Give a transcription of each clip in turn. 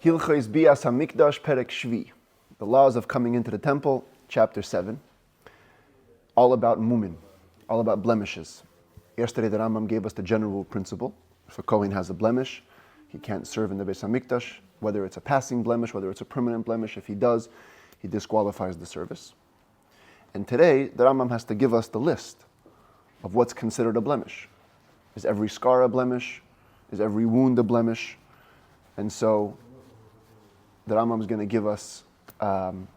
Hilchos bias Hamikdash perek shvi. The laws of coming into the temple, chapter 7. All about mumin, all about blemishes. Yesterday the Rambam gave us the general principle. If a Kohen has a blemish, he can't serve in the Beis Hamikdash, whether it's a passing blemish, whether it's a permanent blemish. If he does, he disqualifies the service. And today, the Rambam has to give us the list of what's considered a blemish. Is every scar a blemish? Is every wound a blemish? And so, the Rambam is going to give us the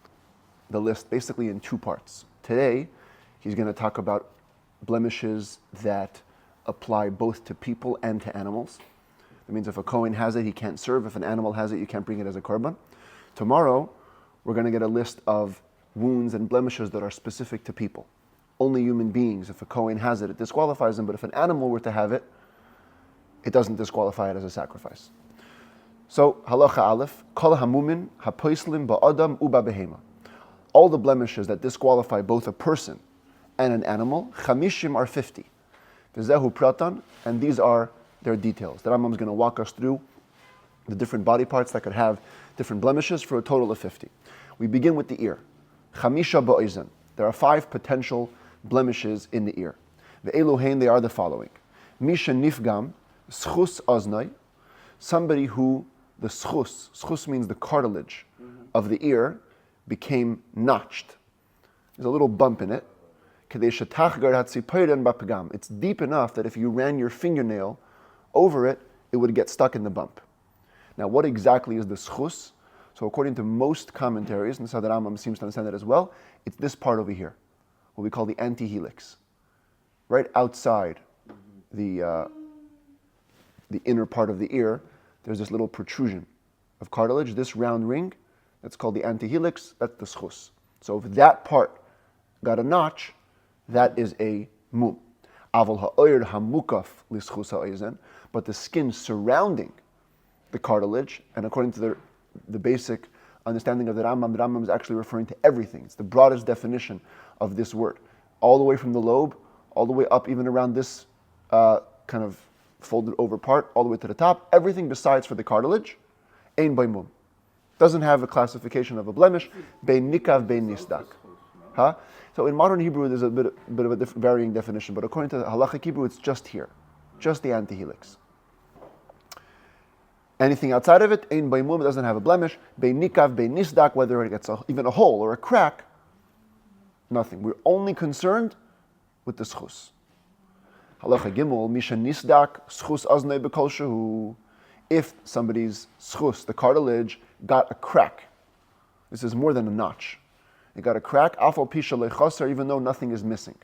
list basically in two parts. Today, he's going to talk about blemishes that apply both to people and to animals. That means if a Kohen has it, he can't serve. If an animal has it, you can't bring it as a korban. Tomorrow, we're going to get a list of wounds and blemishes that are specific to people. Only human beings. If a Kohen has it, it disqualifies him. But if an animal were to have it, it doesn't disqualify it as a sacrifice. So, halacha aleph, kol hamumin hapoislim ba'adam uba behema. All the blemishes that disqualify both a person and an animal, chamishim are 50. V'zehu pratan, and these are their details. The Rambam is going to walk us through the different body parts that could have different blemishes for a total of 50. We begin with the ear. Chamisha ba'oizen. There are 5 potential blemishes in the ear. Ve'eluhein, they are the following. Misha nifgam, schus oznai, somebody who the schus means the cartilage of the ear, became notched. There's a little bump in it. It's deep enough that if you ran your fingernail over it, it would get stuck in the bump. Now, what exactly is the schus? So according to most commentaries, and the Rambam seems to understand that as well, it's this part over here, what we call the antihelix. Right outside the inner part of the ear, there's this little protrusion of cartilage, this round ring, that's called the antihelix, that's the schus. So if that part got a notch, that is a mum. Aval ha'oyer hamukaf lischus ha'oizen, but the skin surrounding the cartilage, and according to the basic understanding of the Rambam is actually referring to everything. It's the broadest definition of this word. All the way from the lobe, all the way up even around this kind of folded over part, all the way to the top, everything besides for the cartilage, ein by mum. Doesn't have a classification of a blemish, bein nikav, bein nisdak. Huh? So in modern Hebrew, there's a bit of a varying definition, but according to halachic Hebrew, it's just here, just the antihelix. Anything outside of it, ein by mum, it doesn't have a blemish, bein nikav, bein nisdak, whether it gets even a hole or a crack, nothing. We're only concerned with the schus. Halacha gimel, misha nisdak, schus aznei b'kol shehu. If somebody's schus, the cartilage, got a crack, this is more than a notch. It got a crack, afal pisha lechaser, even though nothing is missing.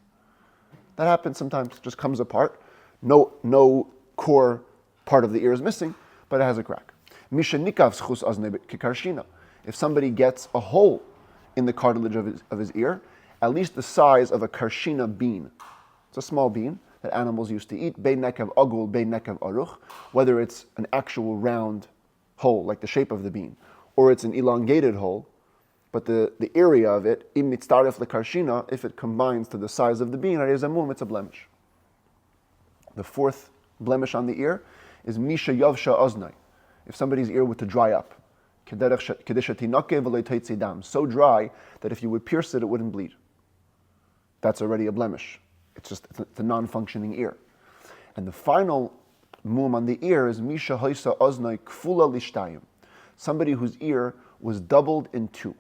That happens sometimes, it just comes apart. No core part of the ear is missing, but it has a crack. Misha nikav schus aznei kikarshina. If somebody gets a hole in the cartilage of his ear, at least the size of a karshina bean. It's a small bean that animals used to eat, bein nekav agul, bein nekav aruch, whether it's an actual round hole, like the shape of the bean, or it's an elongated hole, but the area of it, im nitztaref lekarshina, if it combines to the size of the bean, it's a blemish. The 4th blemish on the ear is misha yavsha oznai. If somebody's ear were to dry up, so dry that if you would pierce it, it wouldn't bleed. That's already a blemish. It's a non-functioning ear. And the final mum on the ear is misha hoisa oznai kfula lishtayim. Somebody whose ear was doubled in 2.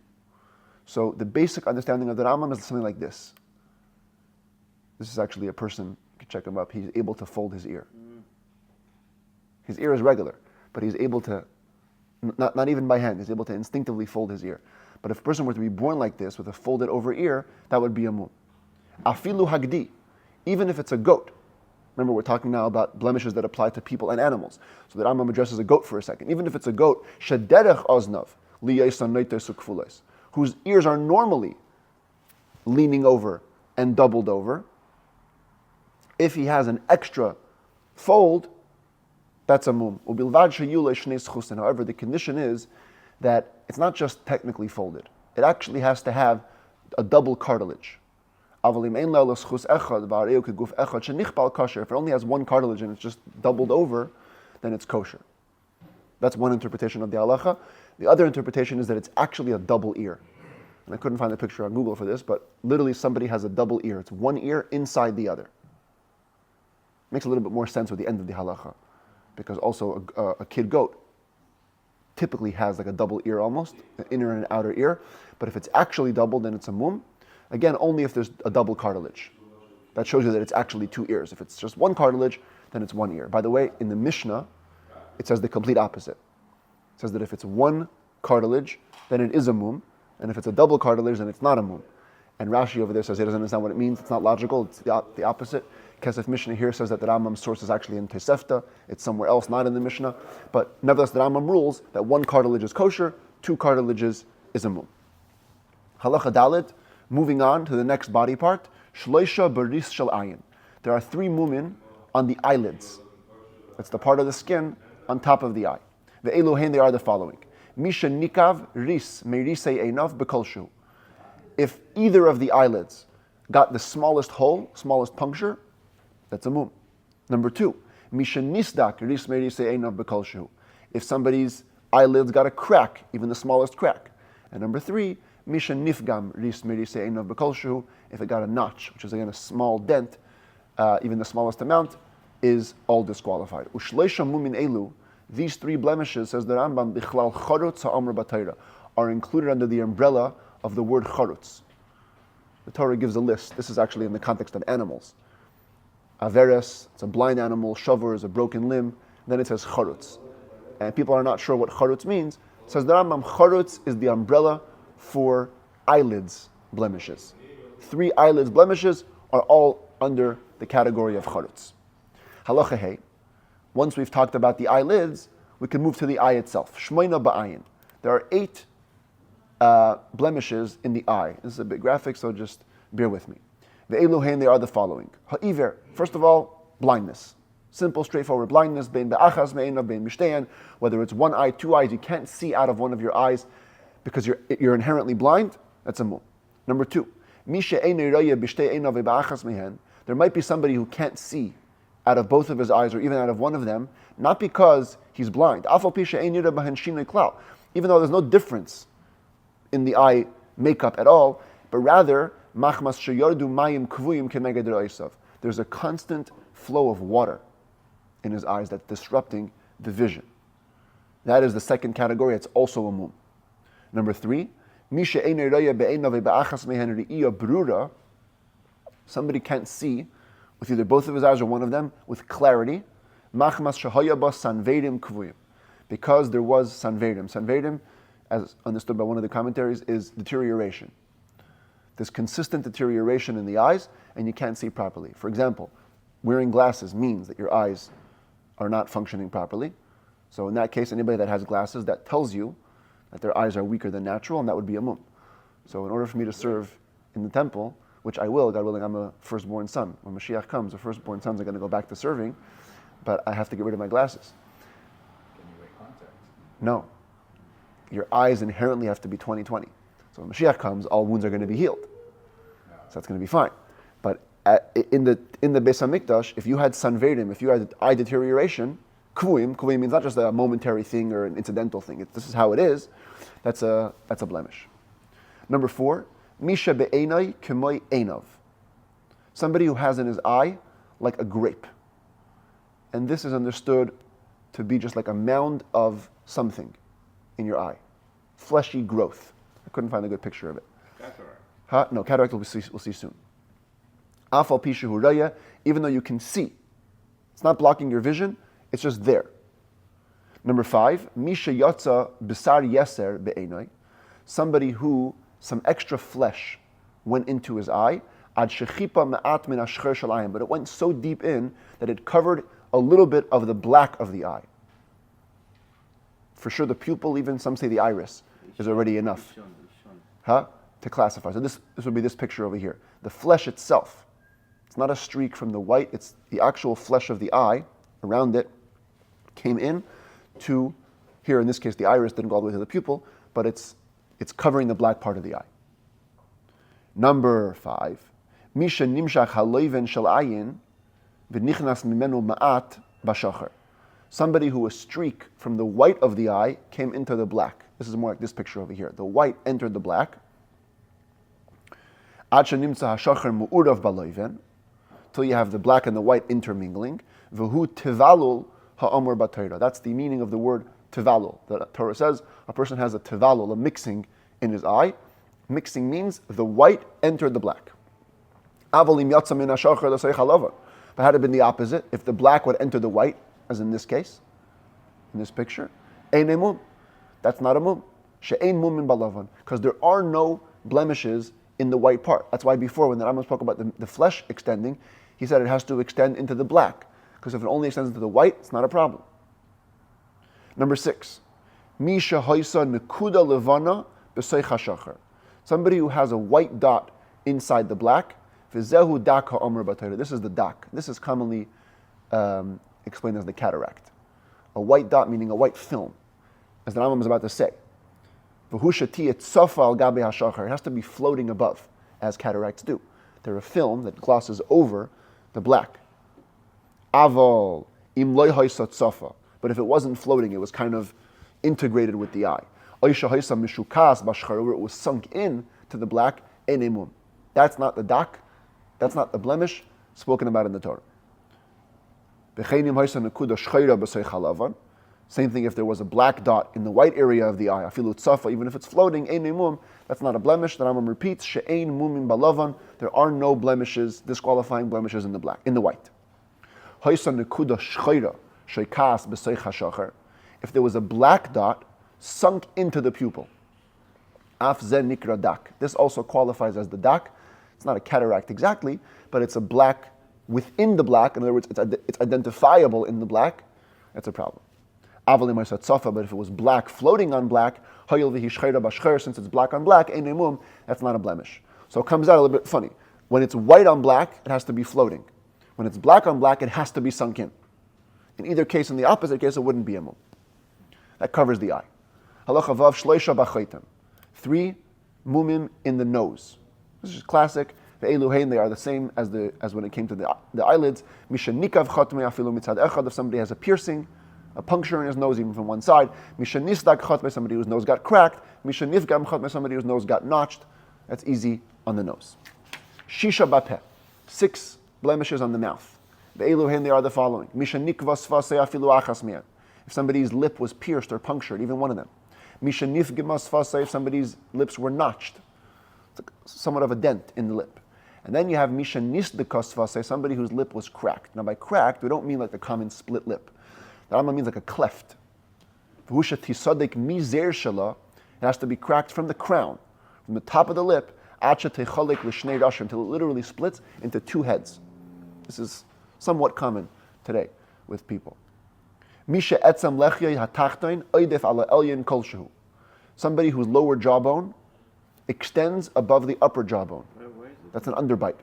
So the basic understanding of the Rambam is something like this. This is actually a person, you can check him up, he's able to fold his ear. His ear is regular, but he's able to, not even by hand, he's able to instinctively fold his ear. But if a person were to be born like this, with a folded over ear, that would be a mum. Afilu hagdi, even if it's a goat. Remember, we're talking now about blemishes that apply to people and animals. So the Rambam addresses a goat for a second. Even if it's a goat, shederech oznav liyaisan neites ukfules, whose ears are normally leaning over and doubled over, if he has an extra fold, that's a mum. However, the condition is that it's not just technically folded. It actually has to have a double cartilage. If it only has one cartilage and it's just doubled over, then it's kosher. That's one interpretation of the halacha. The other interpretation is that it's actually a double ear. And I couldn't find a picture on Google for this, but literally somebody has a double ear. It's one ear inside the other. Makes a little bit more sense with the end of the halacha, because also a kid goat typically has like a double ear almost, an inner and an outer ear. But if it's actually double, then it's a mum. Again, only if there's a double cartilage. That shows you that it's actually two ears. If it's just one cartilage, then it's one ear. By the way, in the Mishnah, it says the complete opposite. It says that if it's one cartilage, then it is a mum, and if it's a double cartilage, then it's not a mum. And Rashi over there says he doesn't understand what it means. It's not logical. It's the opposite. Kesef Mishnah here says that the Rambam's source is actually in Tosefta. It's somewhere else, not in the Mishnah. But nevertheless, the Rambam rules that one cartilage is kosher, two cartilages is a mum. Halacha Dalet, moving on to the next body part. Shloisha baris shel ayin. There are three mumin on the eyelids. That's the part of the skin on top of the eye. The Elohein, they are the following. Misha nikav ris merisei einav bekolshu. If either of the eyelids got the smallest hole, smallest puncture, that's a mum. Number two, Misha nisdak ris merisei einav bekolshu. If somebody's eyelids got a crack, even the smallest crack. And number three, Misha nifgam ris merisei einav bekolshu. If it got a notch, which is again a small dent, even the smallest amount, is all disqualified. Ushleisha mumin elu. These three blemishes, says the Rambam, bichlal charutz ha'amr b'Torah, are included under the umbrella of the word charutz. The Torah gives a list. This is actually in the context of animals. Averes, it's a blind animal. Shavar is a broken limb. Then it says charutz. And people are not sure what charutz means. It says the Rambam, charutz is the umbrella for eyelids blemishes. Three eyelids blemishes are all under the category of charutz. Halacha hey. Once we've talked about the eyelids, we can move to the eye itself. Shmoina ba'ayin. There are 8 blemishes in the eye. This is a bit graphic, so just bear with me. The Elohein, they are the following. Ha'iver, first of all, blindness. Simple, straightforward blindness. Bein be'achas me'einav bein mishteyan. Whether it's one eye, two eyes, you can't see out of one of your eyes because you're inherently blind. That's a mum. Number 2, mishe einei raya b'shtei einav be'achas mehen. There might be somebody who can't see out of both of his eyes or even out of one of them, not because he's blind. Even though there's no difference in the eye makeup at all, but rather, there's a constant flow of water in his eyes that's disrupting the vision. That is the second category. It's also a mum. Number 3, somebody can't see with either both of his eyes or one of them with clarity, because there was sanvedim. Sanvedim, as understood by one of the commentaries, is deterioration. There's consistent deterioration in the eyes, and you can't see properly. For example, wearing glasses means that your eyes are not functioning properly. So in that case, anybody that has glasses, that tells you that their eyes are weaker than natural, and that would be a mum. So in order for me to serve in the temple, which I will, God willing, I'm a firstborn son. When Mashiach comes, the firstborn sons are going to go back to serving, but I have to get rid of my glasses. Can you wear contacts? No. Your eyes inherently have to be 20/20. So when Mashiach comes, all wounds are going to be healed. No. So that's going to be fine. But in the Beis Hamikdash, if you had sanvedim, if you had eye deterioration, kvuim means not just a momentary thing or an incidental thing. This is how it is. That's a blemish. Number 4, Misha be'enai k'moi einav. Somebody who has in his eye like a grape. And this is understood to be just like a mound of something in your eye. Fleshy growth. I couldn't find a good picture of it. Cataract. No, cataract we'll see soon. Afal pishu huraya, even though you can see. It's not blocking your vision, it's just there. Number 5, Misha yatza bisar yeser be'enai. Somebody who some extra flesh went into his eye, ad shechipa ma'at min ashcher shalayim, but it went so deep in that it covered a little bit of the black of the eye. For sure, the pupil, even some say the iris, is already enough to classify. So this would be this picture over here. The flesh itself, it's not a streak from the white, it's the actual flesh of the eye around it came in to here. In this case, the iris didn't go all the way to the pupil, but it's covering the black part of the eye. Number 5, Misha nimshach haloiven shel ayin v'nichnas mimenu ma'at b'shachar. Somebody who a streak from the white of the eye came into the black. This is more like this picture over here. The white entered the black. Till you have the black and the white intermingling. That's the meaning of the word tivalul. The Torah says a person has a tivalul, a mixing in his eye. Mixing means the white entered the black. But had it been the opposite, if the black would enter the white, as in this case, in this picture, that's not a mum. Because there are no blemishes in the white part. That's why before, when the Rambam spoke about the flesh extending, he said it has to extend into the black. Because if it only extends into the white, it's not a problem. Number 6. Misha hoisa nekuda levana b'seich hashachar. Somebody who has a white dot inside the black. V'zehu dak ha'omer b'Torah. This is the dak. This is commonly explained as the cataract. A white dot meaning a white film, as the Rambam is about to say. V'hushati et sofa al gabe hashachar. It has to be floating above, as cataracts do. They're a film that glosses over the black. Aval im loy hoisa sofa. But if it wasn't floating, it was kind of integrated with the eye. Oisha hoisa mishukas bashchar, where it was sunk in to the black, enemum. That's not the dak. That's not the blemish spoken about in the Torah. Same thing if there was a black dot in the white area of the eye. Afilu tzafa, even if it's floating, enemum. That's not a blemish. The Rambam repeats, she'ein mumim balavan. There are no blemishes, disqualifying blemishes in the black, in the white. If there was a black dot sunk into the pupil, this also qualifies as the dak. It's not a cataract exactly, but it's a black within the black. In other words, it's identifiable in the black. That's a problem. But if it was black floating on black, since it's black on black, that's not a blemish. So it comes out a little bit funny. When it's white on black, it has to be floating. When it's black on black, it has to be sunk in. In either case, in the opposite case, it wouldn't be a mum. That covers the eye. Halacha vav shloisha b'chaitim. 3 mumim in the nose. This is classic. The eluhein, they are the same as when it came to the eyelids. Misha nikav chatmei afilu mitzad echad. If somebody has a piercing, a puncture in his nose, even from one side. Misha nisdak chatmei, somebody whose nose got cracked. Misha nifgam chatmei, somebody whose nose got notched. That's easy on the nose. Shisha bapeh. 6 blemishes on the mouth. The eluhein, they are the following. Misha nikvas fasei afilu achas mian. If somebody's lip was pierced or punctured, even one of them. Misha nifgimas fasei, if somebody's lips were notched. It's somewhat of a dent in the lip. And then you have Misha nisdikas fasei, somebody whose lip was cracked. Now by cracked, we don't mean like the common split lip. The Rambam means like a cleft. It has to be cracked from the crown, from the top of the lip, until it literally splits into 2 heads. This is somewhat common today with people. Somebody whose lower jawbone extends above the upper jawbone. That's an underbite.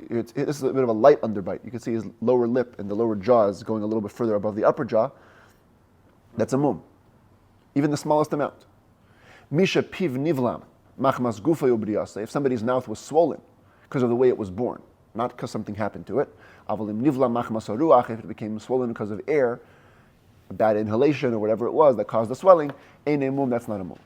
This is a bit of a light underbite. You can see his lower lip and the lower jaw is going a little bit further above the upper jaw. That's a mum. Even the smallest amount. Misha piv nivlam machmas gufa ubriyase. If somebody's mouth was swollen because of the way it was born, not because something happened to it. Avalim nivlam machmas haruach. If it became swollen because of air, a bad inhalation or whatever it was that caused the swelling, ein a mum. That's not a mum.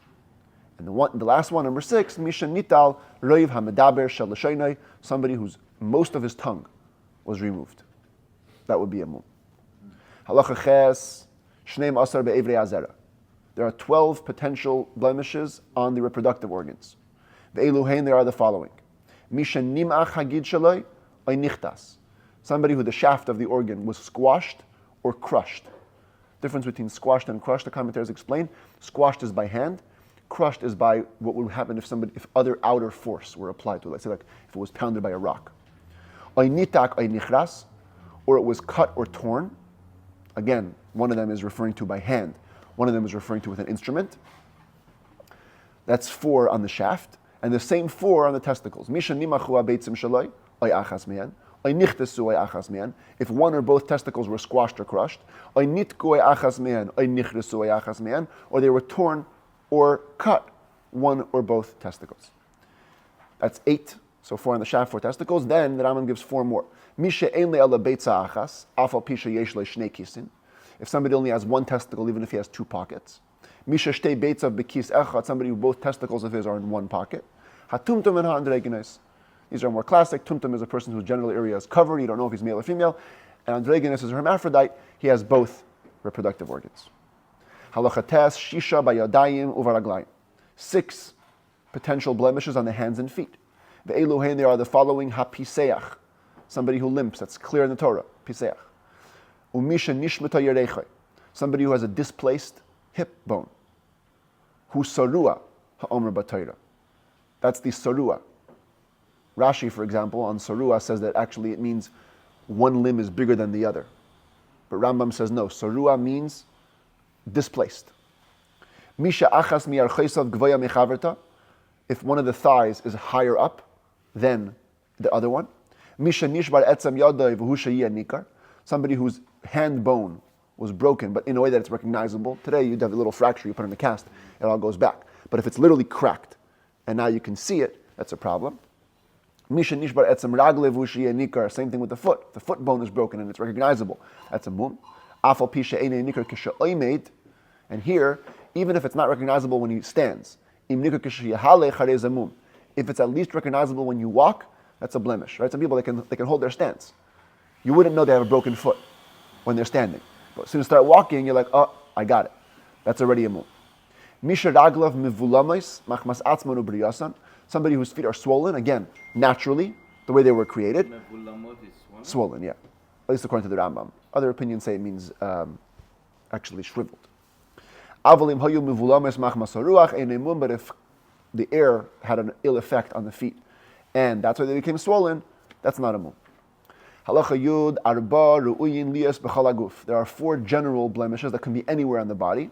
And the last one, number 6, misha nital roiv hamedaber shel l'shaynai. Somebody whose most of his tongue was removed. That would be a mum. Halacha ches shneim asar be'evrei azera. There are 12 potential blemishes on the reproductive organs. Ve'eluhein, there are the following. Misha nimach hagid shaloi oy nichtas. Somebody who the shaft of the organ was squashed or crushed. Difference between squashed and crushed, the commentators explain. Squashed is by hand. Crushed is by what would happen if other outer force were applied to it. Let's say like if it was pounded by a rock. Oy nitak oy nichras, or it was cut or torn. Again, one of them is referring to by hand. One of them is referring to with an instrument. That's 4 on the shaft. And the same 4 on the testicles. Misha nimachu abeitzim shaloi oy achas mian. Oy nichtasu oy achas mian. If one or both testicles were squashed or crushed. Oy nitku oy achas mian. Oy nichtasu oy achas mian. Or they were torn or cut, one or both testicles. That's 8. So 4 on the shaft, 4 testicles. Then the Rambam gives 4 more. Misha ein le'ela beitza achas, afal pisha yesh le shnei kisin. If somebody only has one testicle, even if he has two pockets. Misha shtei beitzav bekis echad, somebody who both testicles of his are in one pocket. Hatumtum and ha'andregenes. These are more classic. Tumtum is a person whose genital area is covered. You don't know if he's male or female. And androgenous is a hermaphrodite. He has both reproductive organs. Halachates shisha bayadayim uvaraglayim. 6 potential blemishes on the hands and feet. Ve'eluhen, they are the following: hapiseach, somebody who limps. That's clear in the Torah. Piseach. Umisha nishmata yerechai, somebody who has a displaced hip bone. Hu sarua ha'omer b'Torah. That's the sarua. Rashi, for example, on sarua says that actually it means one limb is bigger than the other. But Rambam says no. Sarua means displaced. Misha achas mi'archeisav gvoya mechaverta, if one of the thighs is higher up than the other one. Misha nishbar etzam yadai v'hu she'yeh nikar, somebody whose hand bone was broken, but in a way that it's recognizable. Today you'd have a little fracture, you put in a cast, it all goes back. But if it's literally cracked, and now you can see it, that's a problem. Misha nishbar etzam ragle v'hu she'yeh nikar, same thing with the foot. The foot bone is broken and it's recognizable. That's a mum. Afal pi she'enei nikar k'she'oimed, and here, even if it's not recognizable when he stands, if it's at least recognizable when you walk, that's a blemish, right? Some people, they can hold their stance. You wouldn't know they have a broken foot when they're standing. But as soon as you start walking, you're like, oh, I got it. That's already a mum. Somebody whose feet are swollen, again, naturally, the way they were created. Swollen, yeah. At least according to the Rambam. Other opinions say it means actually shriveled. But if the air had an ill effect on the feet, and that's why they became swollen, that's not a mum. There are 4 general blemishes that can be anywhere on the body.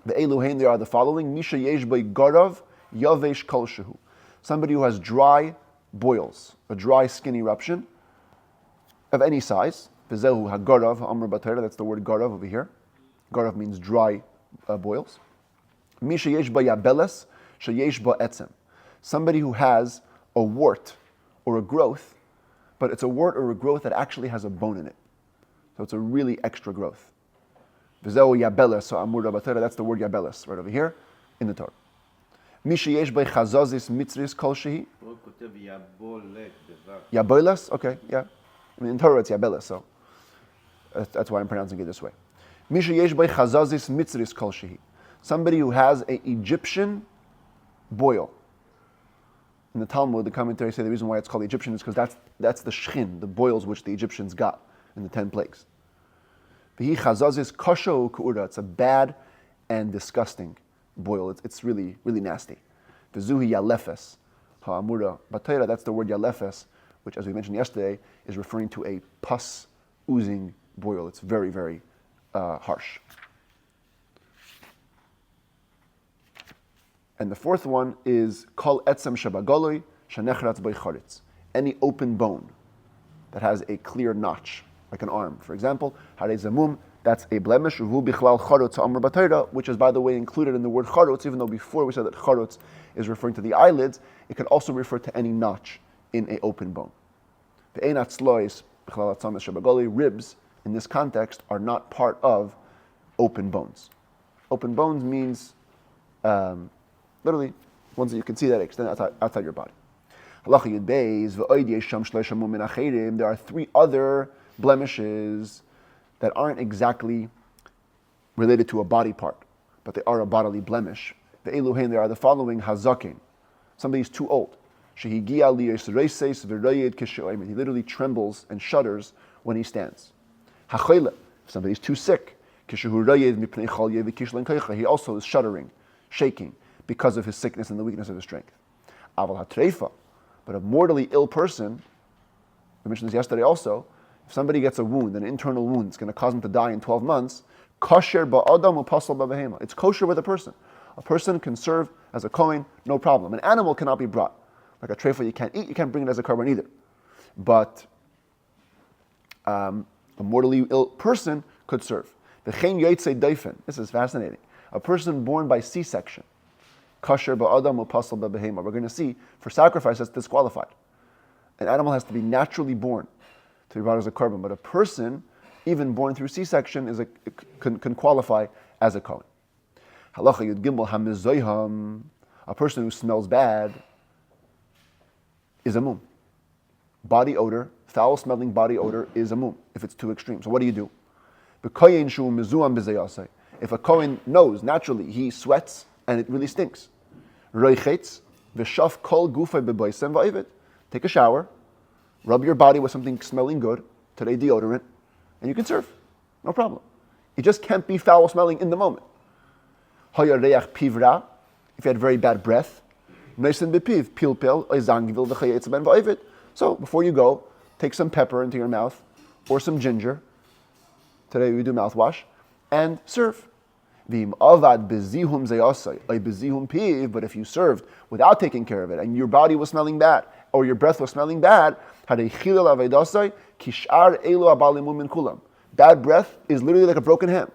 The eluhain, they are the following: somebody who has dry boils, a dry skin eruption of any size. That's the word garav over here. Garav means dry boils. Somebody who has a wart or a growth, but it's a wart or a growth that actually has a bone in it. So it's a really extra growth. So that's the word yabeles right over here in the Torah. Yabeles? Okay, yeah. I mean, in Torah it's yabeles, so that's why I'm pronouncing it this way. Somebody who has an Egyptian boil. In the Talmud, the commentaries say the reason why it's called Egyptian is because that's the shchin, the boils which the Egyptians got in the 10 plagues. It's a bad and disgusting boil. It's really, really nasty. V'zuhi yalefes ha'amura b'Torah. That's the word yalefes, which, as we mentioned yesterday, is referring to a pus oozing boil. It's very, very harsh. And the 4th one is kol etzem shabagoloi shenechratz b'choritz. Any open bone that has a clear notch, like an arm, for example, harei zamum, that's a blemish. Uvu bichlal charutz ha'amr b'Torah, which is, by the way, included in the word charutz, even though before we said that charutz is referring to the eyelids, it can also refer to any notch in an open bone. The einat slois bichlal atzames shabagoloi, ribs in this context are not part of open bones. Open bones means literally ones that you can see that extend outside your body. There are 3 other blemishes that aren't exactly related to a body part, but they are a bodily blemish. The eluhain, they are the following: hazakin, somebody's too old. He literally trembles and shudders when he stands. If somebody's too sick, he also is shuddering, shaking, because of his sickness and the weakness of his strength. But a mortally ill person, we mentioned this yesterday also, if somebody gets a wound, an internal wound, it's going to cause him to die in 12 months, it's kosher with a person. A person can serve as a kohen, no problem. An animal cannot be brought. Like a treifa you can't eat, you can't bring it as a korban either. But a mortally ill person could serve. This is fascinating. A person born by C-section, kasher ba'adam u'pasal b'behema. We're going to see, for sacrifice, that's disqualified. An animal has to be naturally born to be brought as a korban, but a person even born through C-section, can qualify as a Kohen. Halacha Yud Gimel Hamizoyham, a person who smells bad is a mum. Body odor, foul-smelling body odor is a mum if it's too extreme. So what do you do? If a Kohen knows naturally he sweats and it really stinks, take a shower, rub your body with something smelling good, today deodorant, and you can serve. No problem. It just can't be foul-smelling in the moment. If you had very bad breath, so before you go, take some pepper into your mouth or some ginger. Today we do mouthwash and serve. But if you served without taking care of it and your body was smelling bad or your breath was smelling bad, bad breath is literally like a broken hand.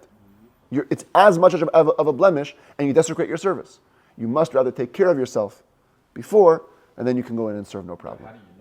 It's as much of a blemish, and you desecrate your service. You must rather take care of yourself before, and then you can go in and serve no problem. How do you